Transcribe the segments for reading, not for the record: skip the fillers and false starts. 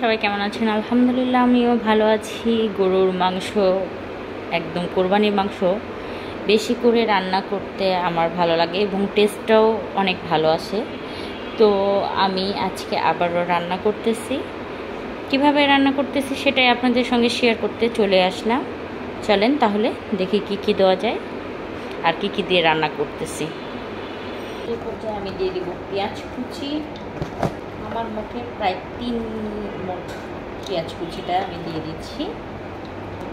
সবাই কেমন আছেন? আলহামদুলিল্লাহ আমিও ভালো আছি। গরুর মাংস, একদম কোরবানির মাংস বেশি করে রান্না করতে আমার ভালো লাগে এবং টেস্টটাও অনেক ভালো আসে। তো আমি আজকে আবারও রান্না করতেছি। কিভাবে রান্না করতেছি সেটাই আপনাদের সঙ্গে শেয়ার করতে চলে আসলাম। চলেন তাহলে দেখি কি কি দেওয়া যায় আর কি কি দিয়ে রান্না করতেছি। এই পর্যায়ে আমি দিয়ে দিব পেঁয়াজ কুচি। আমার মুখে প্রায় 3 মুঠ পেঁয়াজ কুচিটা আমি দিয়ে দিচ্ছি।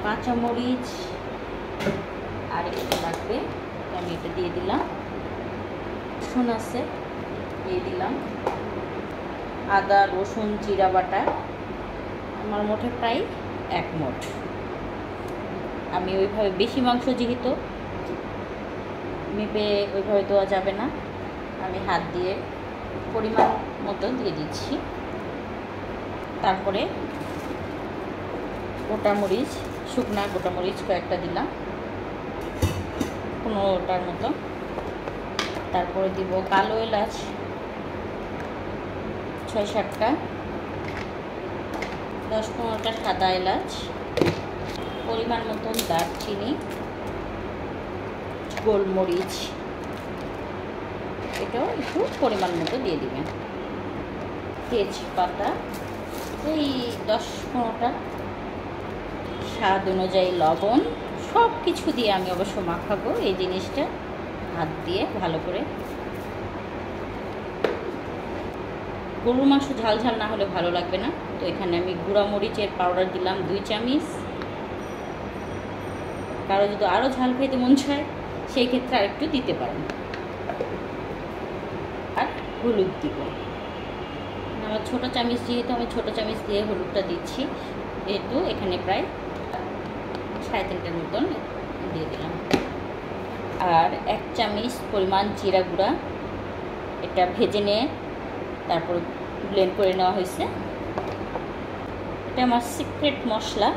কাঁচামরিচ আর একটু লাগবে, আমি এটা দিয়ে দিলাম। রসুন আছে, দিয়ে দিলাম। আদা রসুন জিরা বাটা আমার মুঠে প্রায় 1 মুঠ। আমি ওইভাবে বেশি মাংস যেহেতু মেপে ওইভাবে দেওয়া যাবে না, আমি হাত দিয়ে পরিমাণ মতো দিয়ে দিচ্ছি। তারপরে গোটা মরিচ, শুকনা গোটা মরিচ কয়েকটা দিলাম, 15টার মতো। তারপরে দিব কালো এলাচ 6-7টা, 10-15টা সাদা এলাচ, পরিমাণ মতন দারচিনি, গোলমরিচ এটাও একটু পরিমাণ মতো দিয়ে দিবেন। তেজপাতা এই 10-15টা, স্বাদ অনুযায়ী লবণ, সব কিছু দিয়ে আমি অবশ্য মাখাবো এই জিনিসটা হাত দিয়ে ভালো করে। গরুর মাংস ঝাল ঝাল না হলে ভালো লাগবে না, তো এখানে আমি গুঁড়া মরিচের পাউডার দিলাম 2 চামচ। কারো যদি আরও ঝাল খেতে মন চায় সেই ক্ষেত্রে আরেকটু দিতে পারেন। আর হলুদ দিব, আমার ছোটো চামচ যেহেতু আমি ছোটো চামচ দিয়ে হলুদটা দিচ্ছি, যেহেতু এখানে প্রায় 3.5টার মতন দিয়ে দিলাম। আর 1 চামচ পরিমাণ জিরা গুঁড়া, এটা ভেজে নিয়ে তারপর ব্লেন্ড করে নেওয়া হয়েছে। এটা আমার সিক্রেট মশলা।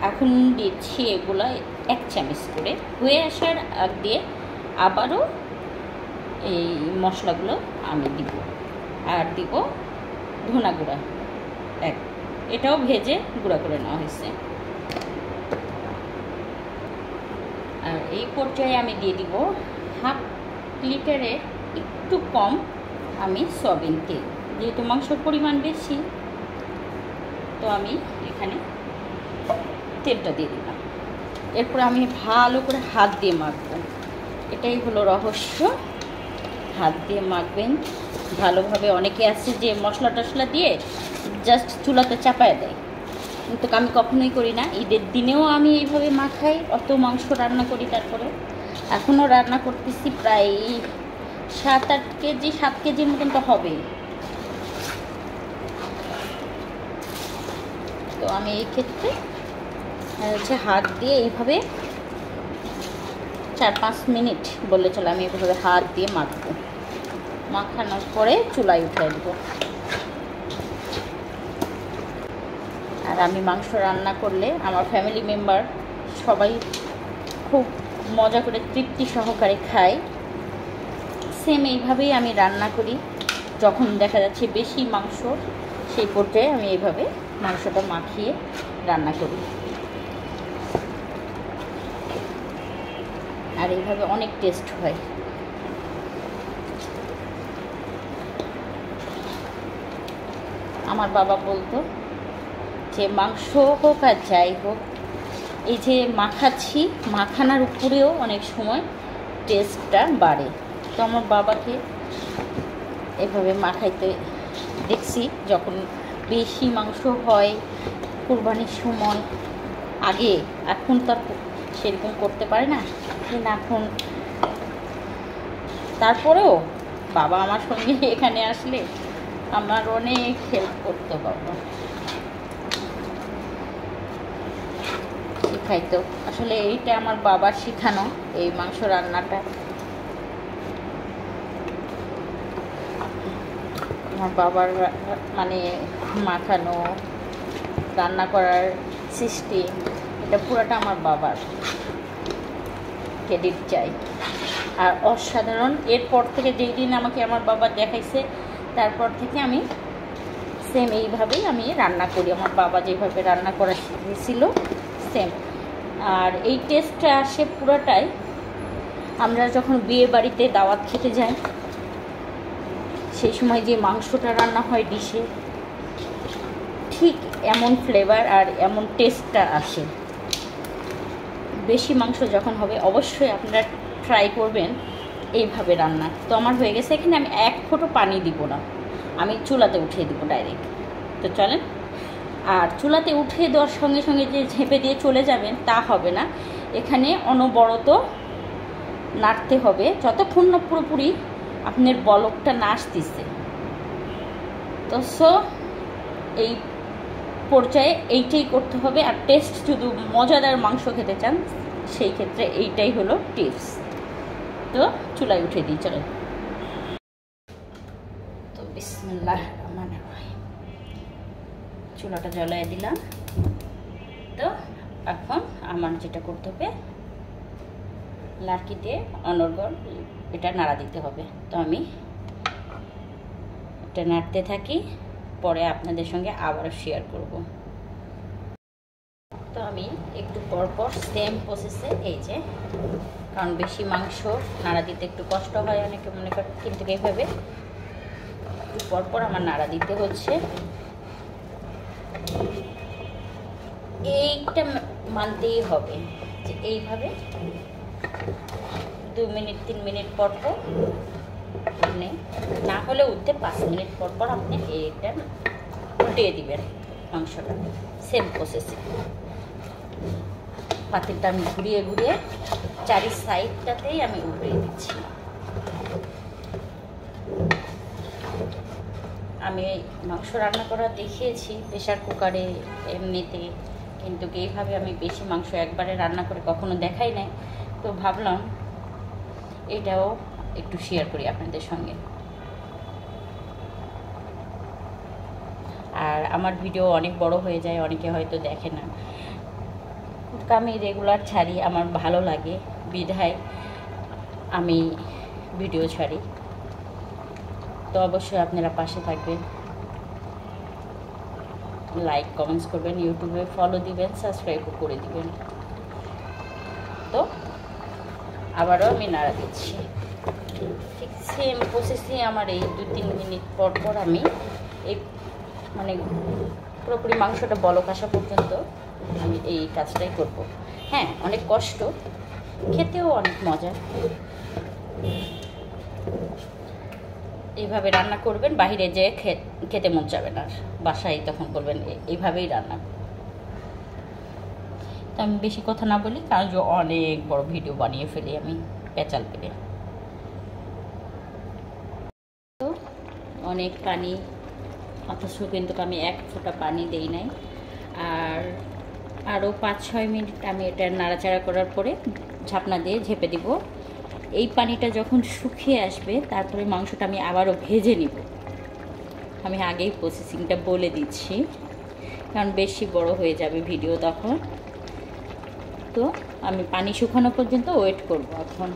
এখন দিচ্ছি এগুলা 1 চামচ করে। হয়ে আসার আগ দিয়ে আবারও এই মশলাগুলো আমি দিব। আর দিব ধনা গুঁড়া, এটাও ভেজে গুঁড়া করে নেওয়া হয়েছে। আর এই পর্যায়ে আমি দিয়ে দিব 1/2 লিটারের একটু কম আমি সয়াবিন তেল। যেহেতু মাংসের পরিমাণ বেশি, তো আমি এখানে তেলটা দিয়ে দিলাম। এরপর আমি ভালো করে হাত দিয়ে মাখবো, এটাই হলো রহস্য। হাত দিয়ে মাখবেন ভালোভাবে। অনেকে আছে যে মশলা টশলা দিয়ে জাস্ট চুলাতে চাপায় দেয়, কিন্তু আমি কখনোই করি না। ঈদের দিনেও আমি এইভাবে মাখাই, অত মাংস রান্না করি। তারপরে এখনও রান্না করতেছি প্রায় 7-8 কেজি, 7 কেজির মতন তো হবেই। তো আমি এই ক্ষেত্রে হাত দিয়ে এইভাবে 4-5 মিনিট বললে চলে, আমি এইভাবে হাত দিয়ে মাখবো। মাখানোর পরে চুলায় উঠিয়ে দেবো। আর আমি মাংস রান্না করলে আমার ফ্যামিলি মেম্বার সবাই খুব মজা করে তৃপ্তি সহকারে খায়। সেম এইভাবেই আমি রান্না করি। যখন দেখা যাচ্ছে বেশি মাংস, সেই পর্যায়ে আমি এইভাবে মাংসটা মাখিয়ে রান্না করি। আর এইভাবে অনেক টেস্ট হয়। আমার বাবা বলতো যে মাংস হোক আর যাই হোক, এই যে মাখাচ্ছি, মাখানার উপরেও অনেক সময় টেস্টটা বাড়ে। তো আমার বাবাকে এভাবে মাখাইতে দেখছি যখন বেশি মাংস হয় কুরবানির সময়। আগে, এখন তো সেরকম করতে পারে না, কিন্তু এখন তারপরেও বাবা আমার সঙ্গে এখানে আসলে আমার অনেক হেল্প করতে বাবা, শিখাইতো। আসলে এইটা আমার বাবার শিখানো, এই মাংস রান্নাটা। আমার বাবার মানে মাখানো, রান্না করার সিস্টেম, এটা পুরোটা আমার বাবার, ক্রেডিট চাই। আর অসাধারণ। এরপর থেকে যেই দিন আমাকে আমার বাবা দেখাইছে, তারপর থেকে আমি সেম এইভাবেই আমি রান্না করি, আমার বাবা যেভাবে রান্না করা শিখেছিল সেম। আর এই টেস্টটা আসে পুরোটাই আমরা যখন বিয়ে বাড়িতে দাওয়াত খেতে যাই, সেই সময় যে মাংসটা রান্না হয় ডিশে, ঠিক এমন ফ্লেভার আর এমন টেস্টটা আসে। বেশি মাংস যখন হবে অবশ্যই আপনারা ট্রাই করবেন এইভাবে রান্না। তো আমার হয়ে গেছে, এখানে আমি এক ফোঁটা পানি দিব না, আমি চুলাতে উঠিয়ে দিব ডাইরেক্ট। তো চলেন, আর চুলাতে উঠিয়ে দেওয়ার সঙ্গে সঙ্গে যে ঝেঁপে দিয়ে চলে যাবেন তা হবে না, এখানে অনবরত নাড়তে হবে যতক্ষণ না পুরোপুরি আপনার বলকটা না আসতেছে। তো এই পর্যায়ে এইটাই করতে হবে। আর টেস্ট যদি মজাদার মাংস খেতে চান সেই ক্ষেত্রে এইটাই হলো টিপস। তো চুলায় উঠে দিই, চলেন। তো বিসমিল্লাহ রহমানির রহিম, চুলাটা জ্বালিয়ে দিলাম। তো এখন আমার যেটা করতে হবে, লাড়কিতে অনর্গল এটা নাড়া দিতে হবে। তো আমি এটা নাড়তে থাকি, পরে আপনাদের সঙ্গে আবারও শেয়ার করব। তো আমি একটু পরপর সেম প্রসেসে, এই যে, কারণ বেশি মাংস নাড়া দিতে একটু কষ্ট হয় অনেকে মনে করে, কিন্তু এইভাবে একটু পরপর আমার নাড়া দিতে হচ্ছে। এইটা মানতেই হবে যে এইভাবে 2 মিনিট 3 মিনিট পর পর, আপনি না হলে উঠতে 5 মিনিট পর পর আপনি এইটা উল্টিয়ে দিবেন মাংসটা। সেম প্রসেসে পাতিলটা আমি ঘুরিয়ে ঘুরিয়ে চারি সাইডটাতেই আমি উল্টিয়ে দিচ্ছি। আমি মাংস রান্না করা দেখিয়েছি প্রেশার কুকারে, এমনিতে, কিন্তু এইভাবে আমি বেশি মাংস একবারে রান্না করে কখনো দেখাই নাই। তো ভাবলাম এটাও একটু শেয়ার করি আপনাদের সঙ্গে। আর আমার ভিডিও অনেক বড় হয়ে যায়, অনেকে হয়তো দেখে না, আমি রেগুলার ছাড়ি, আমার ভালো লাগে বিধায় আমি ভিডিও ছাড়ি। তো অবশ্যই আপনারা পাশে থাকবেন, লাইক কমেন্টস করবেন, ইউটিউবে ফলো দিবেন, সাবস্ক্রাইবও করে দিবেন। তো আবারও আমি নাড়া দিচ্ছি, ঠিক সেম প্রসেসে আমার এই 2-3 মিনিট পর পর আমি এই মানে পুরোপুরি মাংসটা বলক আসা পর্যন্ত আমি এই কাজটাই করব। হ্যাঁ, অনেক কষ্ট, খেতেও অনেক মজা। এইভাবে রান্না করবেন, বাইরে যেয়ে খেতে মন যাবে না, বাসায় তখন বলবেন এইভাবেই রান্না। তো আমি বেশি কথা না বলি, কারণ যে অনেক বড় ভিডিও বানিয়ে ফেলি আমি পেঁচাল পেলে। তো অনেক পানি, অথচ কিন্তু আমি এক ফোঁটা পানি দেই নাই। আর আরও 5-6 মিনিট আমি এটা নাড়াচাড়া করার পরে ঝাপনা দিয়ে ঝেপে দিব। এই পানিটা যখন শুকিয়ে আসবে তারপরে মাংসটা আমি আবারও ভেজে নিব। আমি আগেই প্রসেসিংটা বলে দিচ্ছি, কারণ বেশি বড় হয়ে যাবে ভিডিও তখন। তো আমি পানি শুকানো পর্যন্ত ওয়েট করব এখন,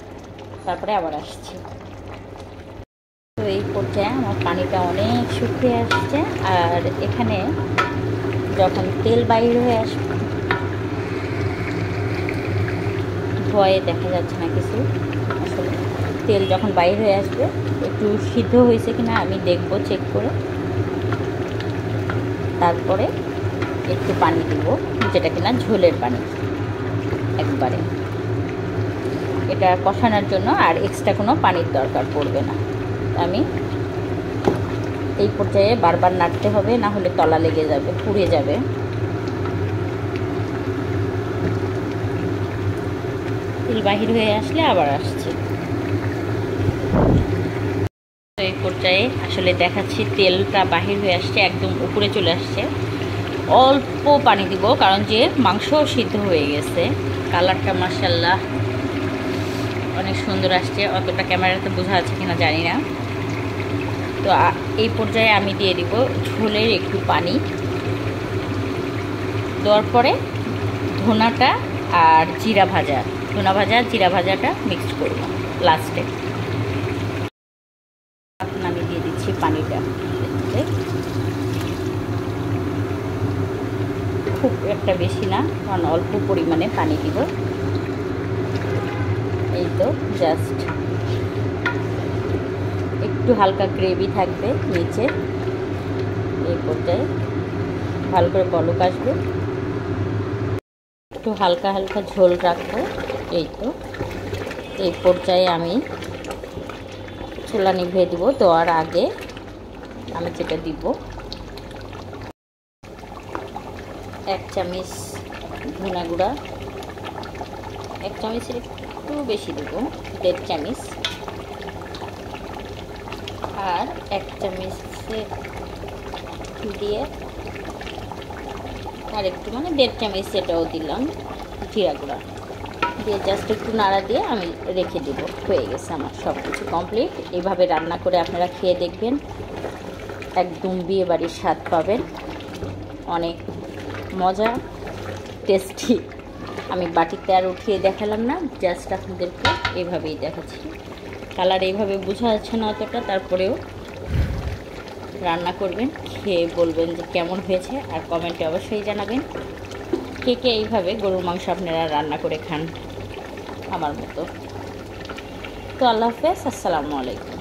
তারপরে আবার আসছি। তো এই পর্যায়ে আমার পানিটা অনেক শুকিয়ে আসছে, আর এখানে যখন তেল বাইর হয়ে আসবে, ভয়ে দেখা যাচ্ছে না কিছু, আসলে তেল যখন বাইর হয়ে আসবে একটু সিদ্ধ হয়েছে কিনা আমি দেখব, চেক করে তারপরে একটু পানি দিব, যেটা কিনা ঝোলের পানি একবারে, এটা কষানোর জন্য, আর এক্সট্রা কোনো পানির দরকার পড়বে না। আমি এই পর্যায়ে বারবার নাড়তে হবে, না হলে তলা লেগে যাবে, পুড়ে যাবে। তেল বাহির হয়ে আসলে আবার আসছে। তো এই পর্যায়ে আসলে দেখাচ্ছি তেলটা বাহির হয়ে আসছে, একদম উপরে চলে আসছে। অল্প পানি দিব, কারণ যে মাংস সিদ্ধ হয়ে গেছে। কালারটা মাশাআল্লাহ অনেক সুন্দর আসছে, অতটা ক্যামেরাতে বোঝা যাচ্ছে কিনা জানি না। তো এই পর্যায়ে আমি দিয়ে দিব ঝোলের একটু পানি, দেওয়ার পরে ধনাটা আর জিরা ভাজা, ধনা ভাজা জিরা ভাজাটা মিক্স করব লাস্টে। এখন আমি দিয়ে দিচ্ছি পানিটা, খুব একটা বেশি না, কারণ অল্প পরিমাণে পানি দিব। এই তো জাস্ট একটু হালকা গ্রেভি থাকবে নিচে, এই পর্যায়ে ভালো করে বলক আসবে, একটু হালকা হালকা ঝোল রাখবো। এই তো এই পর্যায়ে আমি চুলা নিভিয়ে দিব। দেওয়ার আগে আমি যেটা দিব, 1 চামচ ধনিয়া গুঁড়া, 1 চামচের একটু বেশি দেবো, 1.5 চামচ, আর 1 চামচ দিয়ে আর একটু মানে 1.5 চামচ এটাও দিলাম জিরা গুঁড়া দিয়ে জাস্ট একটু নাড়া দিয়ে আমি রেখে দেব। হয়ে গেছে আমার সব কিছু কমপ্লিট। এইভাবে রান্না করে আপনারা খেয়ে দেখবেন, একদম বিয়ে বাড়ির স্বাদ পাবেন, অনেক মজা, টেস্টি। আমি বাটিতে আর উঠিয়ে দেখালাম না, জাস্ট আপনাদেরকে এইভাবেই দেখাচ্ছি। কালার এইভাবে বোঝা যাচ্ছে না অতটা, তারপরেও রান্না করবেন, খেয়ে বলবেন যে কেমন হয়েছে, আর কমেন্টে অবশ্যই জানাবেন কে কে এইভাবে গরুর মাংস আপনারা রান্না করে খান আমার মতো। তো আল্লাহ হাফেজ, আসসালামু আলাইকুম।